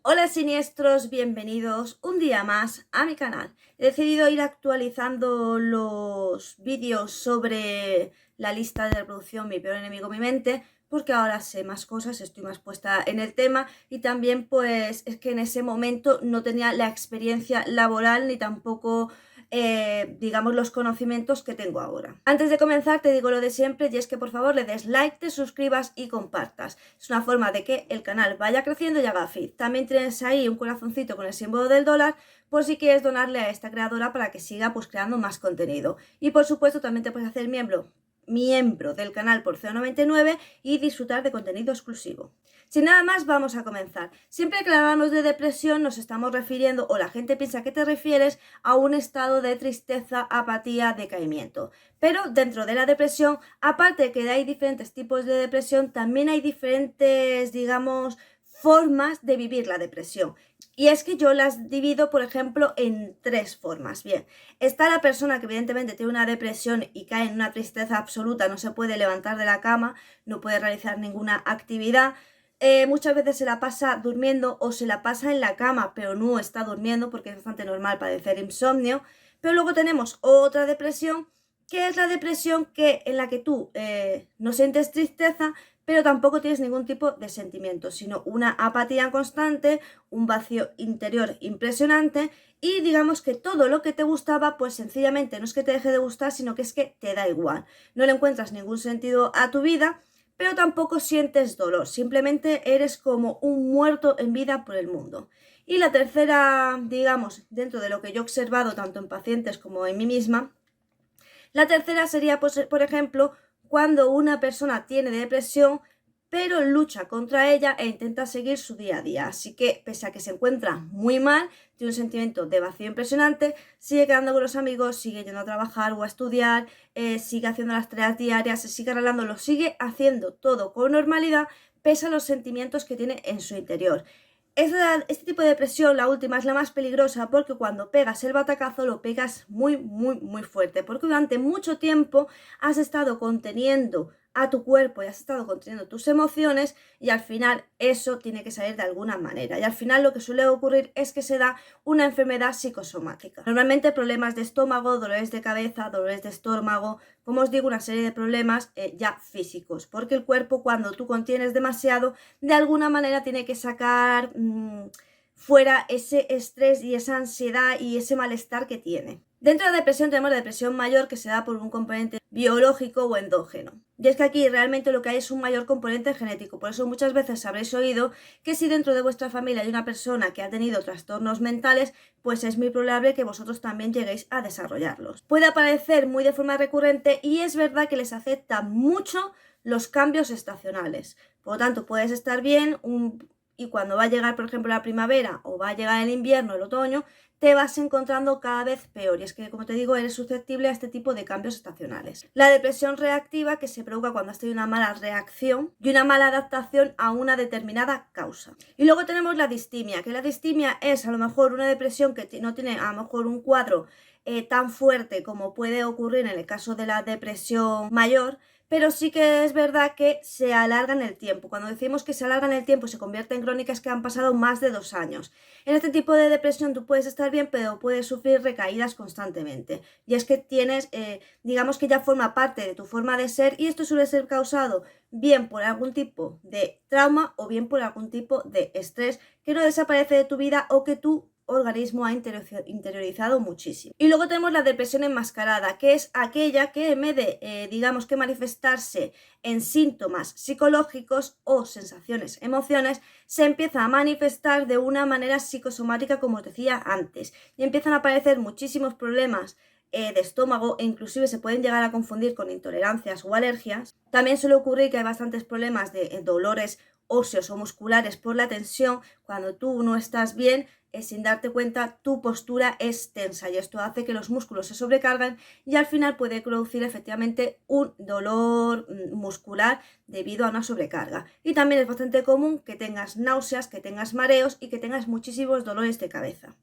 Hola siniestros, bienvenidos un día más a mi canal. He decidido ir actualizando los vídeos sobre la lista de reproducción Mi peor enemigo, mi mente, porque ahora sé más cosas, estoy más puesta en el tema y también pues es que en ese momento no tenía la experiencia laboral ni tampoco digamos los conocimientos que tengo ahora. Antes de comenzar te digo lo de siempre y es que por favor le des like, te suscribas y compartas. Es una forma de que el canal vaya creciendo y haga feed. También tienes ahí un corazoncito con el símbolo del dólar por si quieres donarle a esta creadora para que siga pues creando más contenido. Y por supuesto también te puedes hacer miembro del canal por 0,99 y disfrutar de contenido exclusivo. Sin nada más, vamos a comenzar. Siempre que hablamos de depresión nos estamos refiriendo, o la gente piensa que te refieres, a un estado de tristeza, apatía, decaimiento. Pero dentro de la depresión, aparte de que hay diferentes tipos de depresión, también hay diferentes, digamos, formas de vivir la depresión. Y es que yo las divido, por ejemplo, en tres formas. Bien, está la persona que evidentemente tiene una depresión y cae en una tristeza absoluta, no se puede levantar de la cama, no puede realizar ninguna actividad. Muchas veces se la pasa durmiendo o se la pasa en la cama, pero no está durmiendo porque es bastante normal padecer insomnio. Pero luego tenemos otra depresión, que es la depresión en la que tú no sientes tristeza, pero tampoco tienes ningún tipo de sentimiento, sino una apatía constante, un vacío interior impresionante y digamos que todo lo que te gustaba, pues sencillamente no es que te deje de gustar, sino que es que te da igual. No le encuentras ningún sentido a tu vida, pero tampoco sientes dolor, simplemente eres como un muerto en vida por el mundo. Y la tercera, digamos, dentro de lo que yo he observado tanto en pacientes como en mí misma, la tercera sería, pues, por ejemplo, cuando una persona tiene depresión, pero lucha contra ella e intenta seguir su día a día. Así que, pese a que se encuentra muy mal, tiene un sentimiento de vacío impresionante, sigue quedando con los amigos, sigue yendo a trabajar o a estudiar, sigue haciendo las tareas diarias, se sigue arreglando, lo sigue haciendo todo con normalidad, pese a los sentimientos que tiene en su interior. Este tipo de depresión, la última, es la más peligrosa porque cuando pegas el batacazo lo pegas muy fuerte, porque durante mucho tiempo has estado conteniendo a tu cuerpo y has estado conteniendo tus emociones y al final eso tiene que salir de alguna manera y al final lo que suele ocurrir es que se da una enfermedad psicosomática. Normalmente problemas de estómago, dolores de cabeza, dolores de estómago, como os digo, una serie de problemas ya físicos, porque el cuerpo cuando tú contienes demasiado de alguna manera tiene que sacar fuera ese estrés y esa ansiedad y ese malestar que tiene. Dentro de la depresión tenemos la depresión mayor que se da por un componente biológico o endógeno. Y es que aquí realmente lo que hay es un mayor componente genético. Por eso muchas veces habréis oído que si dentro de vuestra familia hay una persona que ha tenido trastornos mentales, pues es muy probable que vosotros también lleguéis a desarrollarlos. Puede aparecer muy de forma recurrente y es verdad que les afecta mucho los cambios estacionales. Por lo tanto, puedes estar bien y cuando va a llegar, por ejemplo, la primavera o va a llegar el invierno, el otoño, te vas encontrando cada vez peor. Y es que, como te digo, eres susceptible a este tipo de cambios estacionales. La depresión reactiva, que se provoca cuando has tenido una mala reacción y una mala adaptación a una determinada causa. Y luego tenemos la distimia, que la distimia es a lo mejor una depresión que no tiene a lo mejor un cuadro tan fuerte como puede ocurrir en el caso de la depresión mayor, pero sí que es verdad que se alarga en el tiempo. Cuando decimos que se alarga en el tiempo y se convierte en crónica es que han pasado más de 2 años. En este tipo de depresión tú puedes estar bien, pero puedes sufrir recaídas constantemente. Y es que tienes, digamos que ya forma parte de tu forma de ser y esto suele ser causado bien por algún tipo de trauma o bien por algún tipo de estrés que no desaparece de tu vida o que tu organismo ha interiorizado muchísimo. Y luego tenemos la depresión enmascarada, que es aquella que en vez de, digamos que manifestarse en síntomas psicológicos o sensaciones, emociones, se empieza a manifestar de una manera psicosomática, como os decía antes, y empiezan a aparecer muchísimos problemas de estómago e inclusive se pueden llegar a confundir con intolerancias o alergias. También suele ocurrir que hay bastantes problemas de dolores óseos o musculares por la tensión. Cuando tú no estás bien, sin darte cuenta, tu postura es tensa y esto hace que los músculos se sobrecargan y al final puede producir efectivamente un dolor muscular debido a una sobrecarga. Y también es bastante común que tengas náuseas, que tengas mareos y que tengas muchísimos dolores de cabeza.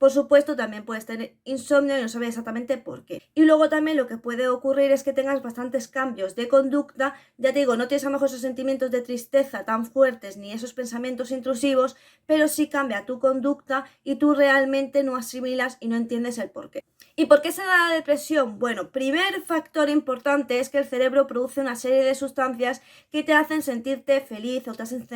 Por supuesto, también puedes tener insomnio y no sabes exactamente por qué. Y luego también lo que puede ocurrir es que tengas bastantes cambios de conducta. Ya te digo, no tienes a lo mejor esos sentimientos de tristeza tan fuertes ni esos pensamientos intrusivos, pero sí cambia tu conducta y tú realmente no asimilas y no entiendes el por qué. ¿Y por qué se da la depresión? Bueno, primer factor importante es que el cerebro produce una serie de sustancias que te hacen sentirte feliz o te hacen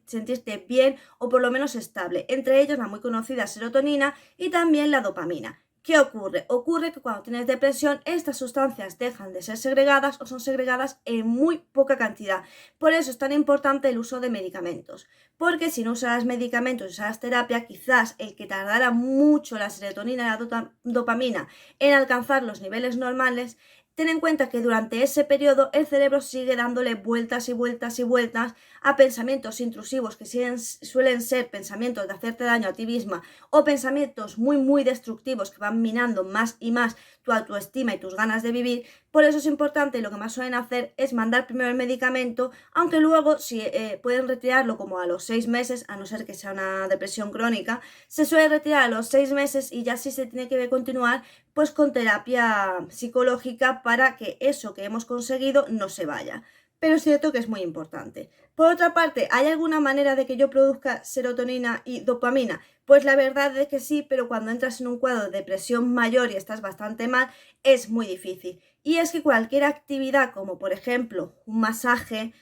sentirte bien o por lo menos estable. Entre ellos la muy conocida serotonina y también la dopamina. ¿Qué ocurre? Ocurre que cuando tienes depresión estas sustancias dejan de ser segregadas o son segregadas en muy poca cantidad. Por eso es tan importante el uso de medicamentos. Porque si no usas medicamentos y usas terapia, quizás el que tardara mucho la serotonina y la dopamina en alcanzar los niveles normales, ten en cuenta que durante ese periodo el cerebro sigue dándole vueltas y vueltas y vueltas a pensamientos intrusivos que suelen ser pensamientos de hacerte daño a ti misma o pensamientos muy destructivos que van minando más y más tu autoestima y tus ganas de vivir. Por eso es importante, y lo que más suelen hacer es mandar primero el medicamento, aunque luego si pueden retirarlo como a los 6 meses, a no ser que sea una depresión crónica, se suele retirar a los 6 meses y ya sí se tiene que continuar pues con terapia psicológica para que eso que hemos conseguido no se vaya. Pero es cierto que es muy importante. Por otra parte, ¿hay alguna manera de que yo produzca serotonina y dopamina? Pues la verdad es que sí, pero cuando entras en un cuadro de depresión mayor y estás bastante mal, es muy difícil. Y es que cualquier actividad, como por ejemplo un masaje,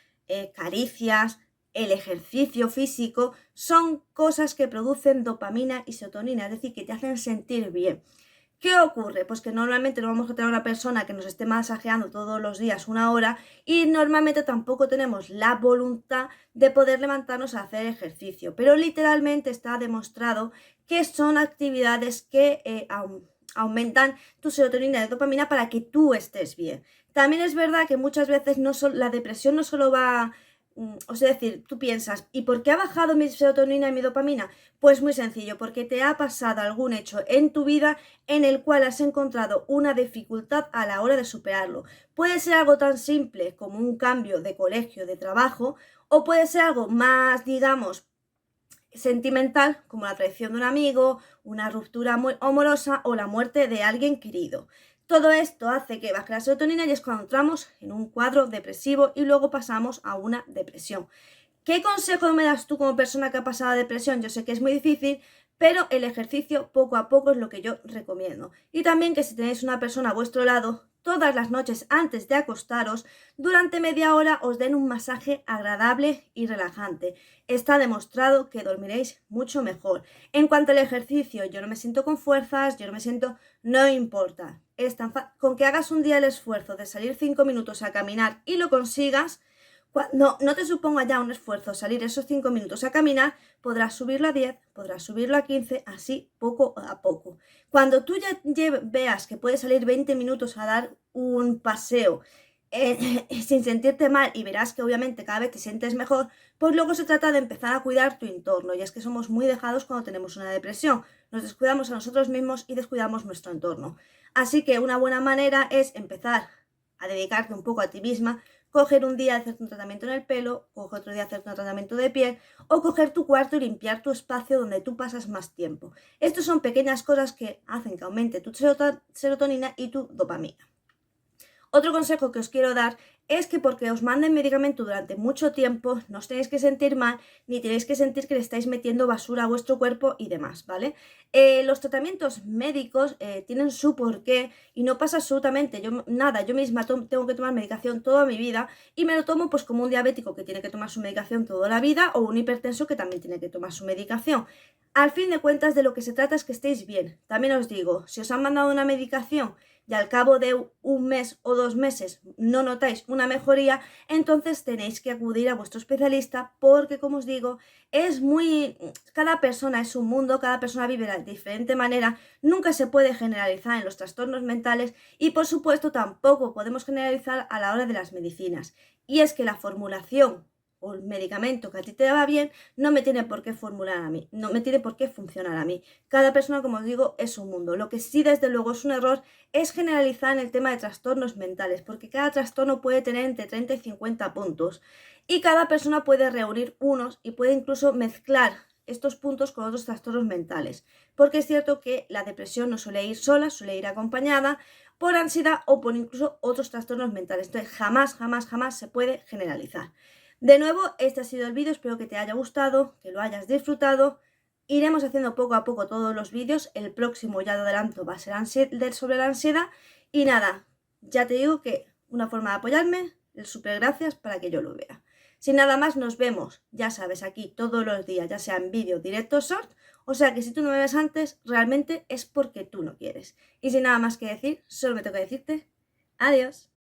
caricias, el ejercicio físico, son cosas que producen dopamina y serotonina, es decir, que te hacen sentir bien. ¿Qué ocurre? Pues que normalmente no vamos a tener una persona que nos esté masajeando todos los días 1 hora y normalmente tampoco tenemos la voluntad de poder levantarnos a hacer ejercicio. Pero literalmente está demostrado que son actividades que aumentan tu serotonina y dopamina para que tú estés bien. También es verdad que muchas veces la depresión no solo va... O sea, decir, tú piensas, ¿y por qué ha bajado mi serotonina y mi dopamina? Pues muy sencillo, porque te ha pasado algún hecho en tu vida en el cual has encontrado una dificultad a la hora de superarlo. Puede ser algo tan simple como un cambio de colegio, de trabajo, o puede ser algo más, digamos, sentimental, como la traición de un amigo, una ruptura muy amorosa o la muerte de alguien querido. Todo esto hace que baje la serotonina y es cuando entramos en un cuadro depresivo y luego pasamos a una depresión. ¿Qué consejo me das tú como persona que ha pasado depresión? Yo sé que es muy difícil, pero el ejercicio poco a poco es lo que yo recomiendo. Y también que si tenéis una persona a vuestro lado, todas las noches antes de acostaros, durante media hora os den un masaje agradable y relajante. Está demostrado que dormiréis mucho mejor. En cuanto al ejercicio, yo no me siento con fuerzas, no importa. Con que hagas un día el esfuerzo de salir 5 minutos a caminar y lo consigas, no te suponga ya un esfuerzo salir esos 5 minutos a caminar, podrás subirlo a 10, podrás subirlo a 15, así poco a poco. Cuando tú ya veas que puedes salir 20 minutos a dar un paseo sin sentirte mal y verás que obviamente cada vez te sientes mejor, pues luego se trata de empezar a cuidar tu entorno. Y es que somos muy dejados cuando tenemos una depresión. Nos descuidamos a nosotros mismos y descuidamos nuestro entorno. Así que una buena manera es empezar a dedicarte un poco a ti misma, coger un día hacerte un tratamiento en el pelo, coger otro día hacerte un tratamiento de piel o coger tu cuarto y limpiar tu espacio donde tú pasas más tiempo. Estas son pequeñas cosas que hacen que aumente tu serotonina y tu dopamina. Otro consejo que os quiero dar es que porque os manden medicamento durante mucho tiempo no os tenéis que sentir mal ni tenéis que sentir que le estáis metiendo basura a vuestro cuerpo y demás, ¿vale? Los tratamientos médicos tienen su porqué y no pasa absolutamente nada. Yo misma tengo que tomar medicación toda mi vida y me lo tomo pues como un diabético que tiene que tomar su medicación toda la vida o un hipertenso que también tiene que tomar su medicación. Al fin de cuentas, de lo que se trata es que estéis bien. También os digo, si os han mandado una medicación y al cabo de 1 mes o 2 meses no notáis una mejoría, entonces tenéis que acudir a vuestro especialista porque, como os digo, cada persona es un mundo, cada persona vive de diferente manera, nunca se puede generalizar en los trastornos mentales y, por supuesto, tampoco podemos generalizar a la hora de las medicinas. Y es que la formulación o el medicamento que a ti te va bien no me tiene por qué formular a mí, no me tiene por qué funcionar a mí. Cada persona, como os digo, es un mundo. Lo que sí, desde luego, es un error es generalizar en el tema de trastornos mentales, porque cada trastorno puede tener entre 30 y 50 puntos y cada persona puede reunir unos y puede incluso mezclar estos puntos con otros trastornos mentales, porque es cierto que la depresión no suele ir sola, suele ir acompañada por ansiedad o por incluso otros trastornos mentales. Entonces, jamás, jamás, jamás se puede generalizar. De nuevo, este ha sido el vídeo, espero que te haya gustado, que lo hayas disfrutado. Iremos haciendo poco a poco todos los vídeos, el próximo, ya te adelanto, va a ser sobre la ansiedad. Y nada, ya te digo que una forma de apoyarme, el súper gracias para que yo lo vea. Sin nada más, nos vemos, ya sabes, aquí todos los días, ya sea en vídeo, directo, short. O sea que si tú no me ves antes, realmente es porque tú no quieres. Y sin nada más que decir, solo me tengo que decirte adiós.